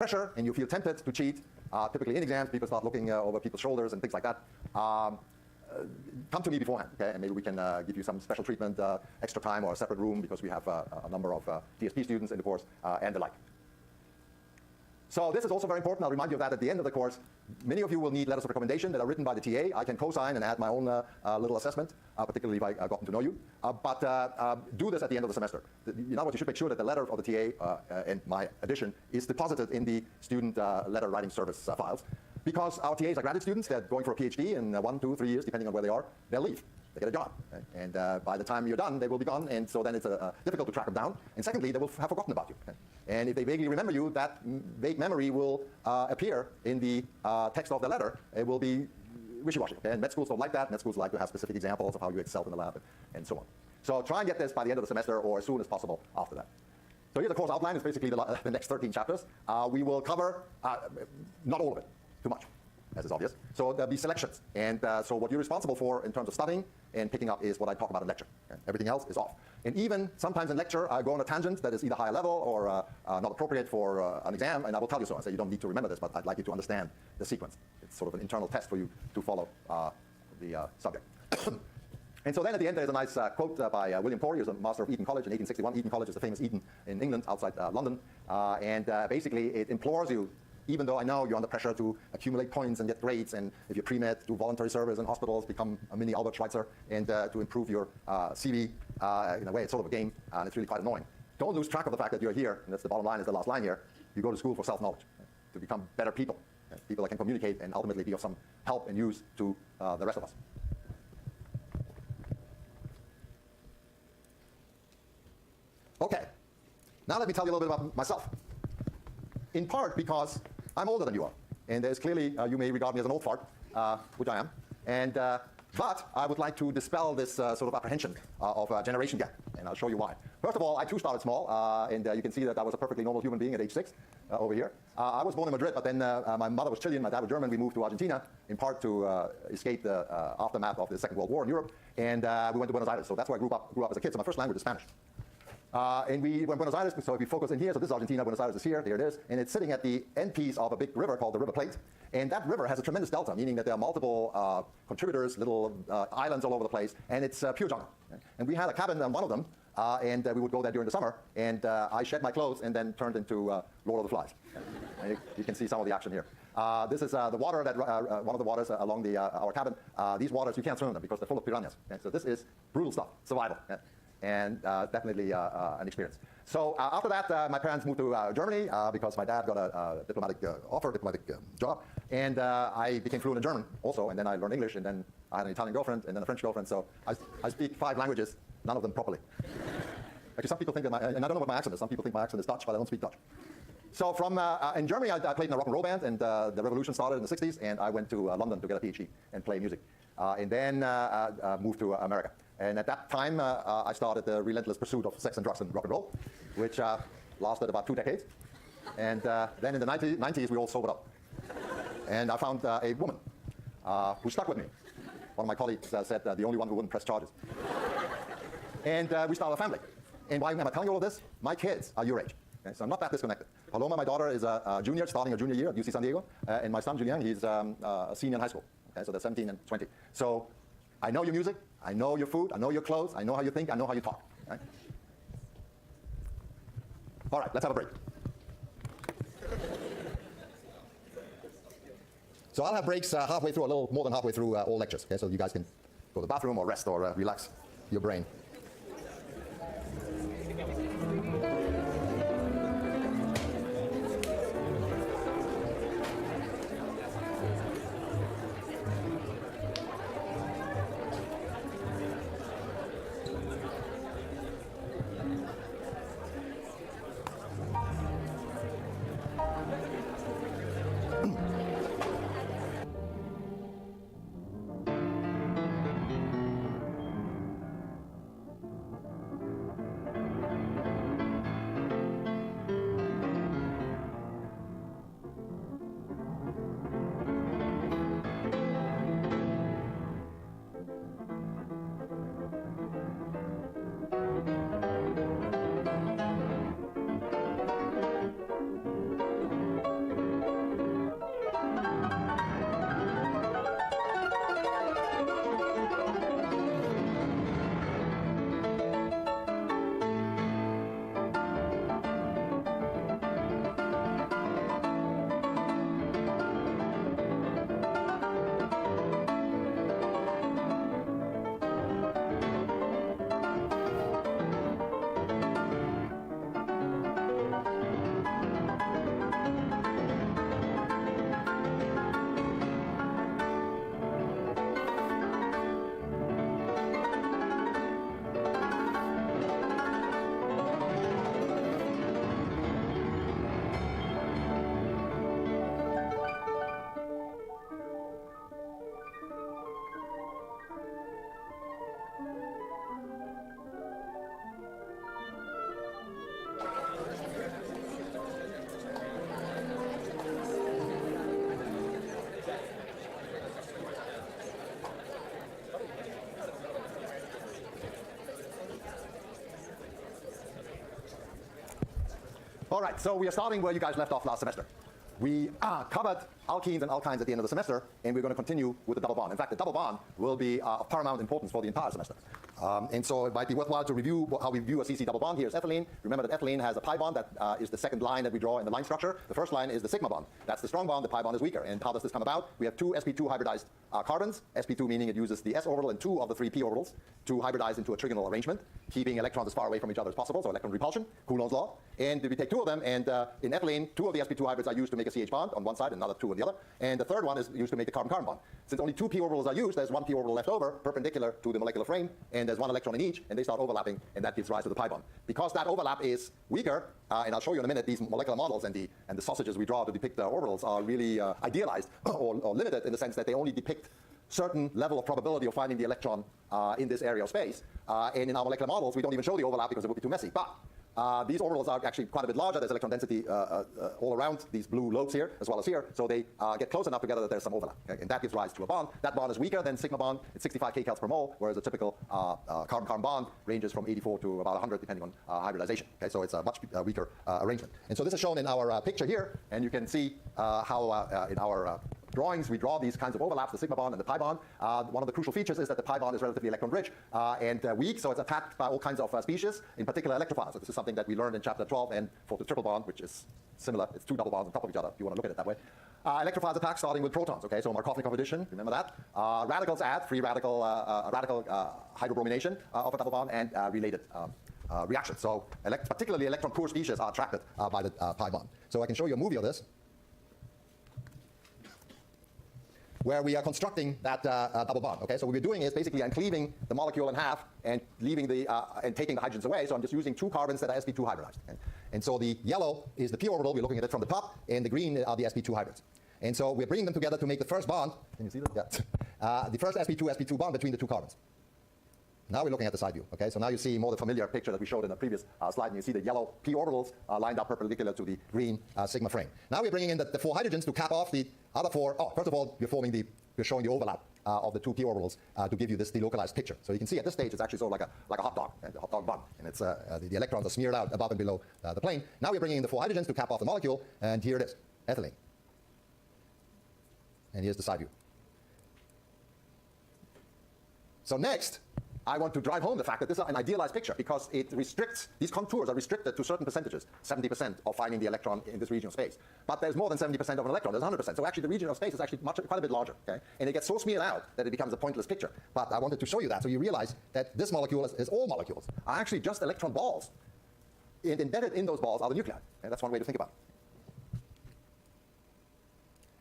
pressure and you feel tempted to cheat, typically in exams, people start looking over people's shoulders and things like that. Come to me beforehand, okay? And maybe we can give you some special treatment, extra time or a separate room because we have a number of DSP students in the course and the like. So this is also very important. I'll remind you of that at the end of the course. Many of you will need letters of recommendation that are written by the TA. I can co-sign and add my own little assessment, particularly if I've gotten to know you. But do this at the end of the semester. You know what? You should make sure that the letter of the TA and my addition is deposited in the student letter writing service files. Because our TAs are graduate students, they're going for a PhD in 1, 2, 3 years, depending on where they are, they'll leave. They get a job. Okay? And by the time you're done, they will be gone, and so then it's difficult to track them down. And secondly, they will have forgotten about you. Okay? And if they vaguely remember you, that vague memory will appear in the text of the letter. It will be wishy-washy. Okay? And med schools don't like that. Med schools like to have specific examples of how you excelled in the lab and so on. So try and get this by the end of the semester or as soon as possible after that. So here's the course outline. It's basically the next 13 chapters. We will cover not all of it. Too much, as is obvious. So there'll be selections. And so what you're responsible for in terms of studying and picking up is what I talk about in lecture. Okay? Everything else is off. And even sometimes in lecture, I go on a tangent that is either higher level or not appropriate for an exam, and I will tell you so. I say you don't need to remember this, but I'd like you to understand the sequence. It's sort of an internal test for you to follow the subject. And so then at the end, there's a nice quote by William Torrey, who's a master of Eton College in 1861. Eton College is the famous Eton in England, outside London. And basically, it implores you, even though I know you're under pressure to accumulate points and get grades, and if you're pre-med, do voluntary service in hospitals, become a mini Albert Schweitzer, and to improve your CV, in a way, it's sort of a game, and it's really quite annoying. Don't lose track of the fact that you're here, and that's the bottom line, is the last line here. You go to school for self-knowledge, to become better people, people that can communicate and ultimately be of some help and use to the rest of us. Okay, now let me tell you a little bit about myself. In part because I'm older than you are, and there's clearly, you may regard me as an old fart, which I am, and, but I would like to dispel this sort of apprehension of a generation gap, and I'll show you why. First of all, I too started small, and you can see that I was a perfectly normal human being at age 6 over here. I was born in Madrid, but then my mother was Chilean, my dad was German. We moved to Argentina, in part to escape the aftermath of the Second World War in Europe, and we went to Buenos Aires, so that's where I grew up as a kid, so my first language is Spanish. And we went to Buenos Aires, so if we focus in here, so this is Argentina, Buenos Aires is here, there it is, and it's sitting at the end piece of a big river called the River Plate. And that river has a tremendous delta, meaning that there are multiple contributors, little islands all over the place, and it's pure jungle. And we had a cabin on one of them, and we would go there during the summer, and I shed my clothes and then turned into Lord of the Flies. And you can see some of the action here. This is the water that one of the waters along our cabin. These waters, you can't swim in them because they're full of piranhas. Okay? So this is brutal stuff, survival. And definitely an experience. So after that, my parents moved to Germany because my dad got a diplomatic job, and I became fluent in German also, and then I learned English, and then I had an Italian girlfriend, and then a French girlfriend, so I speak 5 languages, none of them properly. Actually, some people think that and I don't know what my accent is, some people think my accent is Dutch, but I don't speak Dutch. So from in Germany, I played in a rock and roll band, and the revolution started in the 60s, and I went to London to get a PhD and play music, and then moved to America. And at that time, I started the relentless pursuit of sex and drugs and rock and roll, which lasted about 2 decades. And then in the 90s, we all sobered up. And I found a woman who stuck with me. One of my colleagues said the only one who wouldn't press charges. And we started a family. And why am I telling you all of this? My kids are your age. Okay? So I'm not that disconnected. Paloma, my daughter, is a junior, starting her junior year at UC San Diego. And my son, Julian, he's a senior in high school. Okay? So they're 17 and 20. So I know your music, I know your food, I know your clothes, I know how you think, I know how you talk. Right? All right, let's have a break. So I'll have breaks halfway through, a little more than halfway through all lectures, okay? So you guys can go to the bathroom or rest or relax your brain. All right, so we are starting where you guys left off last semester. We covered alkenes and alkynes at the end of the semester, and we're going to continue with the double bond. In fact, the double bond will be of paramount importance for the entire semester. And so it might be worthwhile to review how we view a CC double bond. Here's ethylene. Remember that ethylene has a pi bond that is the second line that we draw in the line structure. The first line is the sigma bond. That's the strong bond. The pi bond is weaker. And how does this come about? We have two sp2 hybridized carbons. sp2 meaning it uses the s orbital and two of the three p orbitals to hybridize into a trigonal arrangement, keeping electrons as far away from each other as possible, so electron repulsion, Coulomb's law. And we take two of them, and in ethylene, two of the sp2 hybrids are used to make a CH bond on one side, and another two on the other. And the third one is used to make the carbon-carbon bond. Since only two p orbitals are used, there's one p orbital left over, perpendicular to the molecular frame, and there's one electron in each, and they start overlapping, and that gives rise to the pi bond. Because that overlap is weaker, and I'll show you in a minute, these molecular models and the sausages we draw to depict the orbitals are really idealized or limited in the sense that they only depict certain level of probability of finding the electron in this area of space. And in our molecular models, we don't even show the overlap because it would be too messy. But these orbitals are actually quite a bit larger. There's electron density all around these blue lobes here, as well as here. So they get close enough together that there's some overlap. Okay? And that gives rise to a bond. That bond is weaker than sigma bond. It's 65 kcals per mole, whereas a typical carbon-carbon bond ranges from 84 to about 100, depending on hybridization. Okay? So it's a much weaker arrangement. And so this is shown in our picture here. And you can see how in our drawings, we draw these kinds of overlaps, the sigma bond and the pi bond. One of the crucial features is that the pi bond is relatively electron-rich and weak, so it's attacked by all kinds of species, in particular electrophiles. So this is something that we learned in chapter 12, and for the triple bond, which is similar, it's two double bonds on top of each other, if you want to look at it that way. Electrophiles attack starting with protons, okay, so Markovnikov addition, remember that. Radicals add, free radical hydrobromination of a double bond, and related reactions. So particularly electron-poor species are attracted by the pi bond. So I can show you a movie of this, where we are constructing that double bond. Okay, so what we're doing is basically I'm cleaving the molecule in half and leaving the and taking the hydrogens away. So I'm just using two carbons that are sp2 hybridized. Okay? And so the yellow is the p orbital. We're looking at it from the top, and the green are the sp2 hybrids. And so we're bringing them together to make the first bond. Can you see that? Yeah. The first sp2 bond between the two carbons. Now we're looking at the side view. Okay, so now you see more the familiar picture that we showed in the previous slide, and you see the yellow p orbitals lined up perpendicular to the green sigma frame. Now we're bringing in the four hydrogens to cap off the other four. Oh, first of all, we're showing the overlap of the two p orbitals to give you this delocalized picture. So you can see at this stage it's actually sort of like a hot dog, a hot dog bun, and it's the electrons are smeared out above and below the plane. Now we're bringing in the four hydrogens to cap off the molecule, and here it is, ethylene. And here's the side view. So next, I want to drive home the fact that this is an idealized picture because it restricts, these contours are restricted to certain percentages, 70% of finding the electron in this region of space. But there's more than 70% of an electron, there's 100%. So actually the region of space is actually quite a bit larger. Okay? And it gets so smeared out that it becomes a pointless picture. But I wanted to show you that so you realize that this molecule, as all molecules, are actually just electron balls. And embedded in those balls are the nuclei. And that's one way to think about it.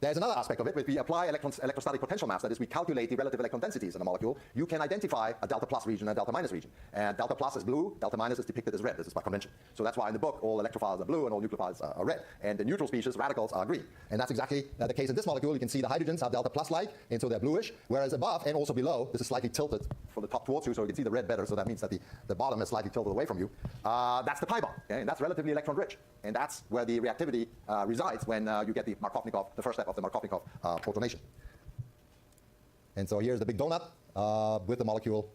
There's another aspect of it. If we apply electrostatic potential mass, that is, we calculate the relative electron densities in a molecule, you can identify a delta plus region and a delta minus region. And delta plus is blue, delta minus is depicted as red. This is by convention. So that's why in the book, all electrophiles are blue and all nucleophiles are red. And the neutral species, radicals, are green. And that's exactly the case in this molecule. You can see the hydrogens are delta plus-like, and so they're bluish, whereas above and also below, this is slightly tilted from the top towards you, so you can see the red better, so that means that the bottom is slightly tilted away from you. That's the pi bond, okay? And that's relatively electron-rich. And that's where the reactivity resides when you get the Markovnikov, the first step of the Markovnikov protonation. And so here's the big donut with the molecule,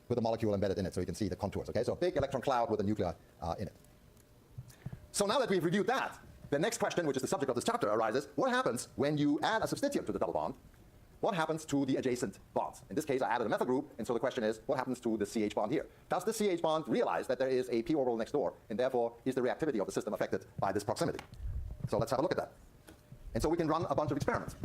with the molecule embedded in it, so you can see the contours. Okay, so a big electron cloud with a nuclei in it. So now that we've reviewed that, the next question, which is the subject of this chapter, arises: what happens when you add a substituent to the double bond? What happens to the adjacent bonds? In this case, I added a methyl group, and so the question is, what happens to the CH bond here? Does the CH bond realize that there is a p orbital next door, and therefore is the reactivity of the system affected by this proximity? So let's have a look at that. And so we can run a bunch of experiments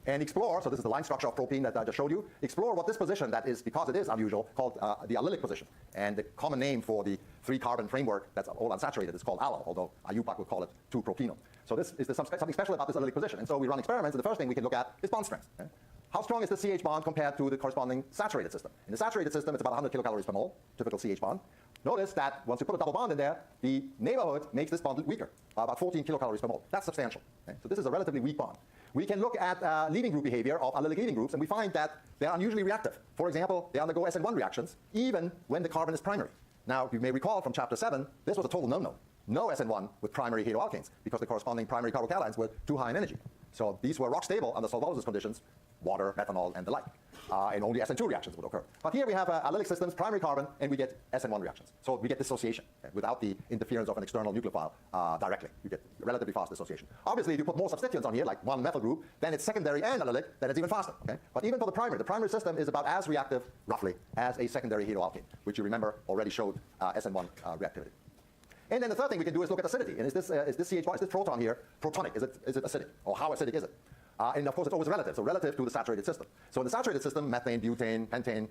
and explore, so this is the line structure of propene that I just showed you, explore what this position that is, because it is unusual, called the allylic position. And the common name for the three-carbon framework that's all unsaturated is called allo, although IUPAC would call it 2-propenol. So is there something special about this allylic position? And so we run experiments, and the first thing we can look at is bond strength. Okay? How strong is the CH bond compared to the corresponding saturated system? In the saturated system, it's about 100 kilocalories per mole, typical CH bond. Notice that once you put a double bond in there, the neighborhood makes this bond weaker, about 14 kilocalories per mole. That's substantial. Okay? So this is a relatively weak bond. We can look at leading group behavior of allylic leading groups, and we find that they are unusually reactive. For example, they undergo SN1 reactions, even when the carbon is primary. Now, you may recall from chapter 7, this was a total no-no. No SN1 with primary heteroalkanes, because the corresponding primary carbocations were too high in energy. So these were rock stable under solvolysis conditions, water, methanol, and the like. And only SN2 reactions would occur. But here we have allylic systems, primary carbon, and we get SN1 reactions. So we get dissociation without the interference of an external nucleophile directly. You get relatively fast dissociation. Obviously, if you put more substituents on here, like one methyl group, then it's secondary and allylic, then it's even faster. Okay? But even for the primary system is about as reactive, roughly, as a secondary heteroalkane, which you remember already showed SN1 reactivity. And then the third thing we can do is look at acidity. And is this CH bond, is this proton here protonic? Is it acidic? Or how acidic is it? And of course, it's always relative, so relative to the saturated system. So in the saturated system, methane, butane, pentane,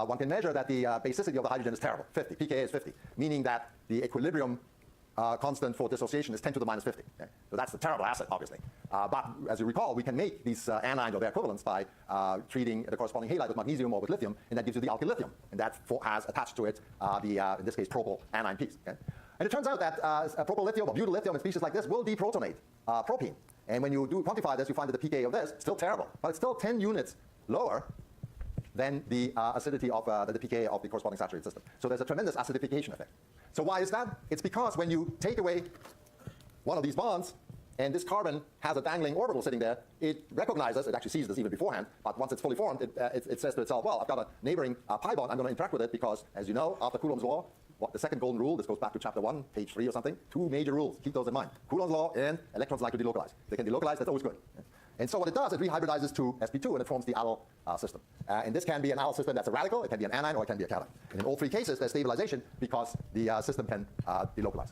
one can measure that the basicity of the hydrogen is terrible, 50. pKa is 50, meaning that the equilibrium constant for dissociation is 10 to the minus 50. Okay? So that's a terrible acid, obviously. But as you recall, we can make these anions or their equivalents by treating the corresponding halide with magnesium or with lithium, and that gives you the alkyl lithium. And that has attached to it in this case, propyl anion piece. Okay? And it turns out that propyl lithium or butyl lithium in species like this will deprotonate propene. And when you do quantify this, you find that the pKa of this is still terrible, but it's still 10 units lower than the acidity of the pKa of the corresponding saturated system. So there's a tremendous acidification effect. So why is that? It's because when you take away one of these bonds, and this carbon has a dangling orbital sitting there, it recognizes, it actually sees this even beforehand, but once it's fully formed, it says to itself, well, I've got a neighboring pi bond, I'm going to interact with it because, as you know, after Coulomb's law, the second golden rule, this goes back to chapter 1, page 3 or something, 2 major rules, keep those in mind. Coulomb's law and electrons like to delocalize. They can delocalize, that's always good. And so what it does, it rehybridizes to sp2 and it forms the allyl system. And this can be an allyl system that's a radical, it can be an anion, or it can be a cation. And in all three cases, there's stabilization because the system can delocalize.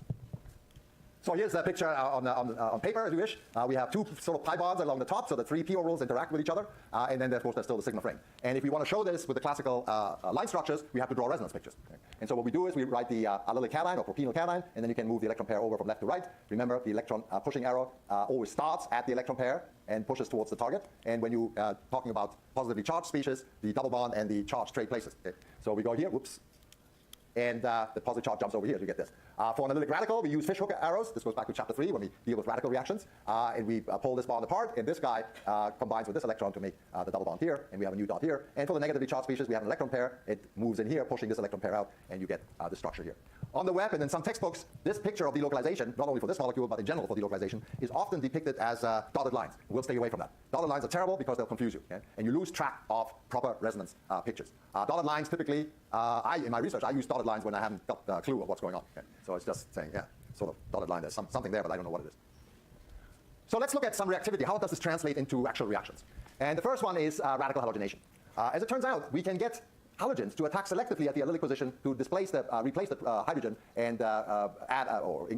So here's a picture on paper, if you wish. We have two sort of pi bonds along the top, so the three p orbitals interact with each other. And then, of course, there's still the sigma frame. And if we want to show this with the classical line structures, we have to draw resonance pictures. Okay? And so what we do is we write the allylic cation or propenyl cation, and then you can move the electron pair over from left to right. Remember, the electron pushing arrow always starts at the electron pair and pushes towards the target. And when you talking about positively charged species, the double bond and the charge trade places. Okay? So we go here, whoops. And the positive charge jumps over here, so you get this. For an allylic radical, we use fishhook arrows. This goes back to chapter 3 when we deal with radical reactions. And we pull this bond apart, and this guy combines with this electron to make the double bond here, and we have a new dot here. And for the negatively charged species, we have an electron pair. It moves in here, pushing this electron pair out, and you get the structure here. On the web and in some textbooks, this picture of delocalization, not only for this molecule, but in general for delocalization, is often depicted as dotted lines. We'll stay away from that. Dotted lines are terrible because they'll confuse you, okay? And you lose track of proper resonance pictures. Dotted lines typically, in my research, I use dotted lines when I haven't got a clue of what's going on. Okay? So it's just saying, yeah, sort of dotted line, there's something there, but I don't know what it is. So let's look at some reactivity. How does this translate into actual reactions? And the first one is radical halogenation. As it turns out, we can get halogens to attack selectively at the allylic position to replace the hydrogen and add or